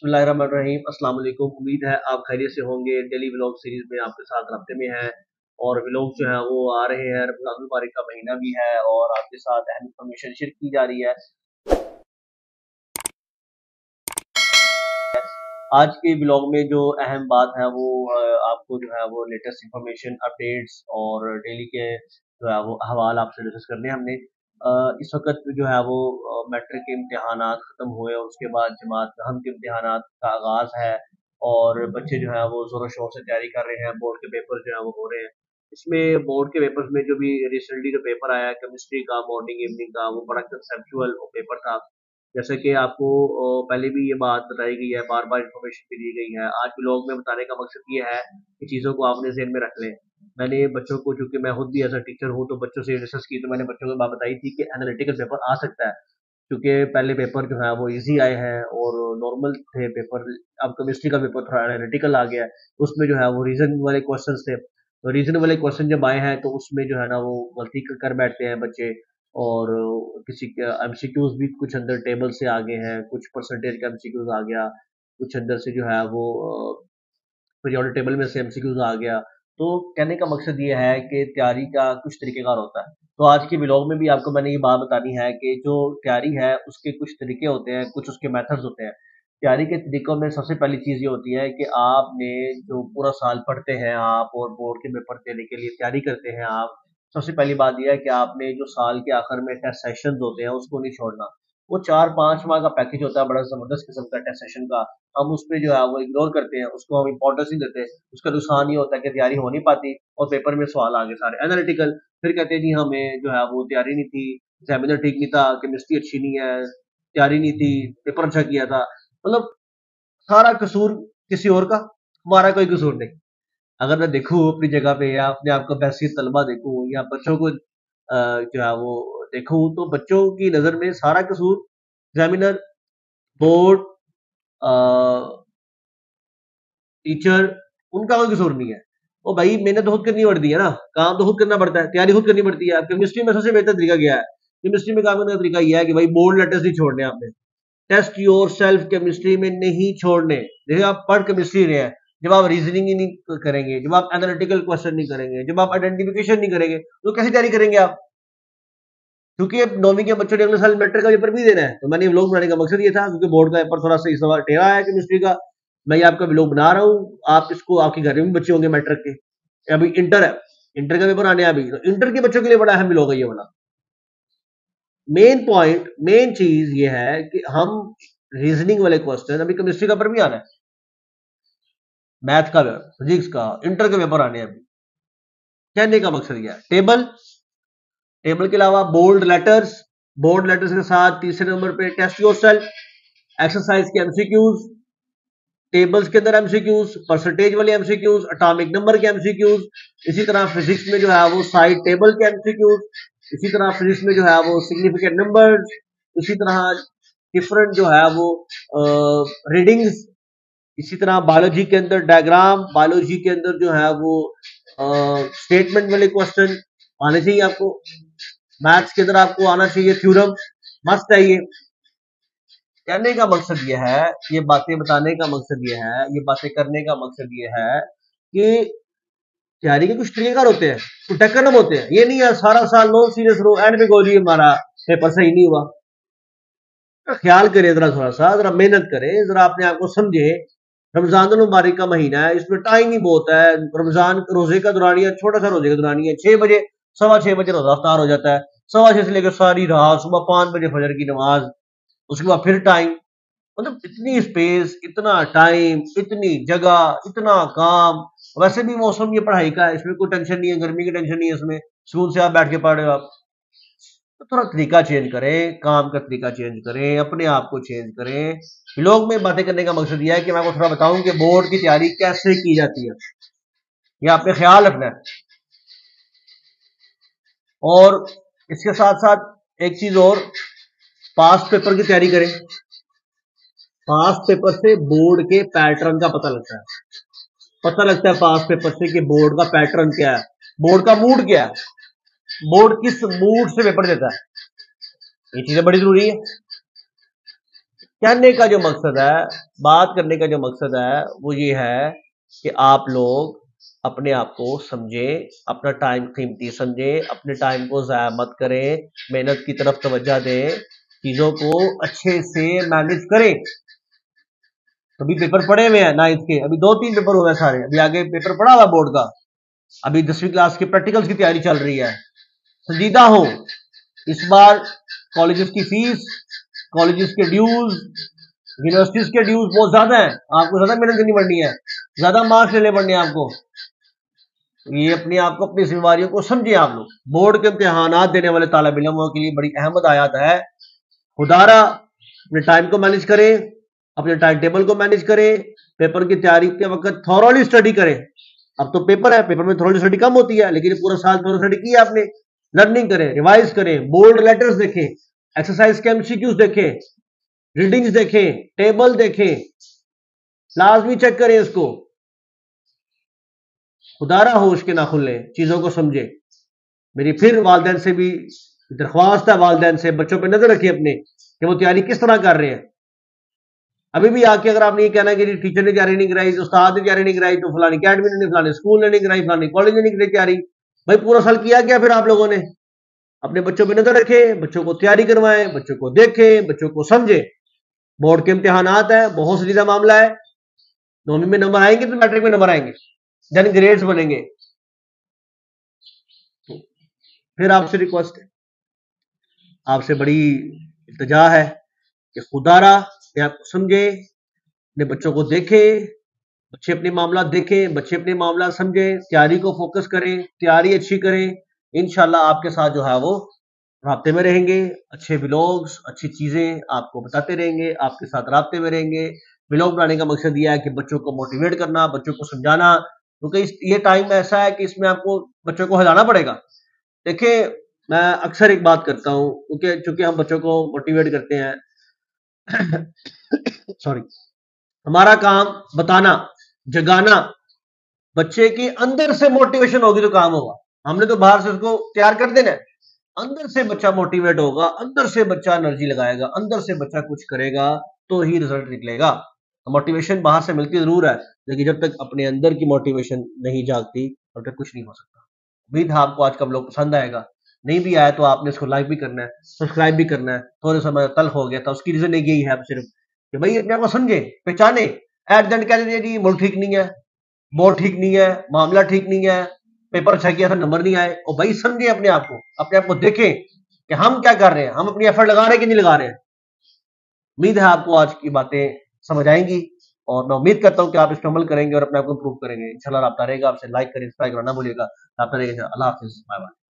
बिस्मिल्लाहिर्रहमानिर्रहीम। अस्सलाम वालेकुम। उम्मीद है आप खैरियत से होंगे। डेली व्लॉग सीरीज में आपके साथ राब्ते में हैं और व्लॉग जो है वो आ रहे हैं। रमज़ान मुबारक का महीना भी है और आपके साथ अहम इंफॉर्मेशन शेयर की जा रही है। आज के ब्लॉग में जो अहम बात है वो आपको जो है वो लेटेस्ट इंफॉर्मेशन अपडेट्स और डेली के जो है वो अहवाल आपसे डिस्कस करने हैं हमने। इस वक्त जो है वो मैट्रिक के इम्तिहानात ख़त्म हुए और उसके बाद जमात दहम के इम्तिहानात का आगाज़ है और बच्चे जो है वो ज़ोरों शोर से तैयारी कर रहे हैं। बोर्ड के पेपर जो है वो हो रहे हैं। इसमें बोर्ड के पेपर्स में जो भी रिसेंटली जो पेपर आया है केमिस्ट्री का मॉर्निंग इवनिंग का, वो बड़ा कंसेप्चुअल पेपर था। जैसे कि आपको पहले भी ये बात बताई गई है, बार-बार इन्फॉर्मेशन भी दी गई है। आज ब्लॉग में बताने का मकसद ये है कि चीज़ों को आपने ज़हन में रख लें। मैंने बच्चों को, चूँकि मैं खुद भी एज़ अ टीचर हूँ, तो बच्चों से डिस्कस की, तो मैंने बच्चों को बात बताई थी कि एनालिटिकल पेपर आ सकता है। क्योंकि पहले पेपर जो है वो ईज़ी आए हैं और नॉर्मल थे पेपर। अब केमिस्ट्री का पेपर थोड़ा एनालिटिकल आ गया है, उसमें जो है वो रीज़न वाले क्वेश्चंस थे। तो रीज़न वाले क्वेश्चन जब आए हैं तो उसमें जो है ना वो गलती कर बैठते हैं बच्चे और किसी के एमसीक्यूज़ भी कुछ अंदर टेबल से आगे हैं, कुछ परसेंटेज का एमसीक्यूज़ आ गया, कुछ अंदर से जो है वो पीरियोडिक टेबल में से एमसीक्यूज़ आ गया। तो कहने का मकसद ये है कि तैयारी का कुछ तरीक़ेकार होता है। तो आज के व्लॉग में भी आपको मैंने ये बात बतानी है कि जो तैयारी है उसके कुछ तरीके होते हैं, कुछ उसके मेथड्स होते हैं। तैयारी के तरीकों में सबसे पहली चीज़ ये होती है कि आपने जो पूरा साल पढ़ते हैं आप और बोर्ड के पेपर देने के लिए तैयारी करते हैं आप, सबसे पहली बात ये है कि आपने जो साल के आखिर में टेस्ट सेशंस होते हैं उसको नहीं छोड़ना। वो 4-5 माह का पैकेज होता है, बड़ा ज़बरदस्त किस्म का टेस्ट सेशन का। हम उसपे जो है वो इग्नोर करते हैं, उसको हम इम्पोर्टेंस नहीं देते। उसका नुकसान ये होता है कि तैयारी हो नहीं पाती और पेपर में सवाल आ गए सारे एनालिटिकल। फिर कहते हैं जी हमें जो है वो तैयारी नहीं थी, एग्जामिनर ठीक नहीं था, केमिस्ट्री अच्छी नहीं है, तैयारी नहीं थी, पेपर अच्छा किया था। मतलब सारा कसूर किसी और का, हमारा कोई कसूर नहीं। अगर मैं देखूँ अपनी जगह पे या अपने आप को बैसियत तलबा देखूँ या बच्चों को जो है वो देखूँ, तो बच्चों की नज़र में सारा कसूर एग्जामिनर, बोर्ड, टीचर, उनका कोई कसूर नहीं है। ओ भाई मेहनत तो खुद करनी पड़ती है ना, काम तो खुद करना पड़ता है, तैयारी खुद करनी पड़ती है। अब केमिस्ट्री में सबसे बेहतर तरीका क्या है? केमिस्ट्री में काम करने का तरीका यह है कि भाई बोल्ड लेटर्स नहीं छोड़ने आपने। टेस्ट योर सेल्फ केमिस्ट्री में नहीं छोड़ने। जैसे आप पढ़ केमिस्ट्री रहे हैं, जब आप रीजनिंग ही नहीं करेंगे, जब आप एनालिटिकल क्वेश्चन नहीं करेंगे, जब आप आइडेंटिफिकेशन नहीं करेंगे, तो कैसे तैयारी करेंगे आप? क्योंकि अब 9वीं के बच्चों ने अगले साल मैट्रिक का पेपर भी देना है। तो मैंने व्लॉग बनाने का मकसद ये था, क्योंकि बोर्ड का पेपर थोड़ा सा इस बार टेढ़ा है केमिस्ट्री का। मैं ये आपका व्लॉग बना रहा हूँ, आप इसको, आपके घर में भी बच्चे होंगे मैट्रिक के, अभी इंटर है, इंटर का पेपर आने अभी, तो इंटर के बच्चों के लिए बड़ा अहम व्लॉग है ये वाला। मेन पॉइंट, मेन चीज ये है कि हम रीजनिंग वाले क्वेश्चन, अभी केमिस्ट्री का पेपर भी आना है, मैथ का, फिजिक्स का, इंटर के पेपर आने हैं अभी। कहने का मकसद यह है, टेबल, टेबल के अलावा बोल्ड लेटर्स, बोल्ड लेटर्स के साथ तीसरे नंबर पे टेस्ट योरसेल्फ, एक्सरसाइज के एमसीक्यूज, टेबल्स के अंदर एमसीक्यूज, परसेंटेज वाले एमसीक्यूज, एटॉमिक नंबर के एमसीक्यूज, इसी तरह फिजिक्स में जो है वो साइड टेबल के एमसीक्यूज, इसी तरह फिजिक्स में जो है वो सिग्निफिकेंट नंबर्स, इसी तरह डिफरेंट जो है वो रीडिंग्स, इसी तरह बायोलॉजी के अंदर डायग्राम, बायोलॉजी के अंदर जो है वो स्टेटमेंट वाले क्वेश्चन आने चाहिए आपको। मैथ्स के अंदर आपको आना चाहिए थ्योरम, मस्त है ये। कहने का मकसद ये है, ये बातें बताने का मकसद ये है, ये बातें करने का मकसद ये है कि तैयारी के कुछ तरीकेकार होते हैं, कुछ टेक्निक होते हैं। ये नहीं है सारा साल नो सीरियस रहो, एंड में गोली हमारा पेपर सही नहीं हुआ। ख्याल करें जरा, थोड़ा सा जरा मेहनत करें, जरा अपने आप को समझे। रमजान मुबारक का महीना है, इसमें टाइम ही बहुत है। रमजान रोजे का दौरानिया, छोटा सा रोजे का दौरानिया 6 बजे, 6:15 बजे रोजा अफ्तार हो जाता है। 6:15 से लेकर सारी रात, सुबह 5 बजे फजर की नमाज, उसके बाद फिर टाइम। मतलब इतनी स्पेस, इतना टाइम, इतनी जगह, इतना काम। वैसे भी मौसम ये पढ़ाई का है, इसमें कोई टेंशन नहीं है, गर्मी की टेंशन नहीं है इसमें, स्कूल से आप बैठ के पढ़ रहे हो आप। तो थोड़ा तरीका चेंज करें, काम का तरीका चेंज करें, अपने आप को चेंज करें। लोग में बातें करने का मकसद यह है कि मैं आपको थोड़ा बताऊं कि बोर्ड की तैयारी कैसे की जाती है, ये आपने ख्याल रखना है। और इसके साथ साथ एक चीज और, पास्ट पेपर की तैयारी करें। पास्ट पेपर से बोर्ड के पैटर्न का पता लगता है, पता लगता है पास्ट पेपर से कि बोर्ड का पैटर्न क्या है, बोर्ड का मूड क्या है, बोर्ड किस मूड से पेपर देता है। ये चीजें बड़ी जरूरी है। कहने का जो मकसद है, बात करने का जो मकसद है वो ये है कि आप लोग अपने आप को समझें, अपना टाइम कीमती समझें, अपने टाइम को ज़ाया मत करें, मेहनत की तरफ तवज्जो दें, चीज़ों को अच्छे से मैनेज करें। अभी पेपर पड़े हुए हैं 9th के, अभी 2-3 पेपर हुए हैं सारे, अभी आगे पेपर पड़ा हुआ बोर्ड का, अभी 10वीं क्लास के प्रैक्टिकल्स की तैयारी चल रही है। संजीदा हो, इस बार कॉलेजेस की फीस, कॉलेजेस के ड्यूज, यूनिवर्सिटीज के ड्यूज बहुत ज्यादा है, आपको ज्यादा मेहनत करनी पड़नी है, ज्यादा मार्क्स लेने पड़ने हैं आपको। ये अपने आप को, अपनी जिम्मेवारियों को समझिए। आप लोग बोर्ड के इम्तिहानात देने वाले तालिब इल्मों के लिए बड़ी अहमद आयत है, खुदारा अपने टाइम को मैनेज करें, अपने टाइम टेबल को मैनेज करें, पेपर की तैयारी के वक्त थॉरोली स्टडी करें। अब तो पेपर है, पेपर में थॉरोली स्टडी कम होती है, लेकिन पूरा साल थॉरोली स्टडी की आपने, लर्निंग करें, रिवाइज करें, बोल्ड लेटर्स देखें, एक्सरसाइज के एमसीक्यूज देखें, रीडिंग्स देखें, टेबल देखें, लाजमी चेक करें इसको। खुदारा होश के ना खुले, चीजों को समझे। मेरी फिर वालिदैन से भी दरख्वास्त है, वालिदैन से बच्चों पर नजर रखिए अपने कि वो तैयारी किस तरह कर रहे हैं। अभी भी आके अगर आपने ये कहना कि टीचर ने तैयारी नहीं कराई, उस्ताद ने तैयारी नहीं कराई, तो फलानी अकेडमी ने, फलाने स्कूल ने नहीं कराई, फलानी कॉलेज ने नहीं कराई तैयारी, भाई पूरा साल किया क्या फिर आप लोगों ने? अपने बच्चों पर नजर रखें, बच्चों को तैयारी करवाएं, बच्चों को देखें, बच्चों को समझे। बोर्ड के इम्तिहानात है, बहुत सीधा मामला है, 9वीं में नंबर आएंगे तो मैट्रिक में नंबर आएंगे, देन ग्रेड्स बनेंगे। फिर आपसे रिक्वेस्ट है, आपसे बड़ी इल्तिजा है कि खुदारा आप समझे, अपने बच्चों को देखें, बच्चे अपने मामला देखें, बच्चे अपने मामला समझें, तैयारी को फोकस करें, तैयारी अच्छी करें। इंशाल्लाह आपके साथ जो है वो राब्ते में रहेंगे, अच्छे व्लॉग्स, अच्छी चीजें आपको बताते रहेंगे, आपके साथ राब्ते में रहेंगे। व्लॉग बनाने का मकसद यह है कि बच्चों को मोटिवेट करना, बच्चों को समझाना, क्योंकि ये टाइम ऐसा है कि इसमें आपको बच्चों को हिलाना पड़ेगा। देखिए, मैं अक्सर एक बात करता हूँ, क्योंकि चूंकि हम बच्चों को मोटिवेट करते हैं सॉरी, हमारा काम बताना, जगाना, बच्चे की अंदर से मोटिवेशन होगी तो काम होगा। हमने तो बाहर से उसको तैयार कर देना है, अंदर से बच्चा मोटिवेट होगा, अंदर से बच्चा एनर्जी लगाएगा, अंदर से बच्चा कुछ करेगा तो ही रिजल्ट निकलेगा। मोटिवेशन बाहर से मिलती जरूर है, लेकिन जब तक अपने अंदर की मोटिवेशन नहीं जागती तब तक कुछ नहीं हो सकता। उम्मीद है आपको आज का व्लॉग पसंद आएगा, नहीं भी आया तो आपने इसको लाइक भी करना है, सब्सक्राइब भी करना है। थोड़े समय तल्ख हो गया था, उसकी रीजन यही है सिर्फ कि भाई अपने आप को समझे, पहचाने। एट द एंड कह देते जी मुल्क ठीक नहीं है, बोर्ड ठीक नहीं है, मामला ठीक नहीं है, पेपर अच्छा किया था नंबर नहीं आए, और भाई समझे अपने आप को देखें कि हम क्या कर रहे हैं, हम अपनी एफर्ट लगा रहे हैं कि नहीं लगा रहे हैं। उम्मीद है आपको आज की बातें समझ आएंगी, और मैं उम्मीद करता हूं कि आप इस पर अमल करेंगे और अपने आप को इंप्रूव करेंगे। इंशाल्लाह राब्ता रहेगा, आपसे लाइक करें, सब्सक्राइब करना ना भूलिएगा। राब्ता रहेगा, अल्लाह हाफिज, बाय बाय।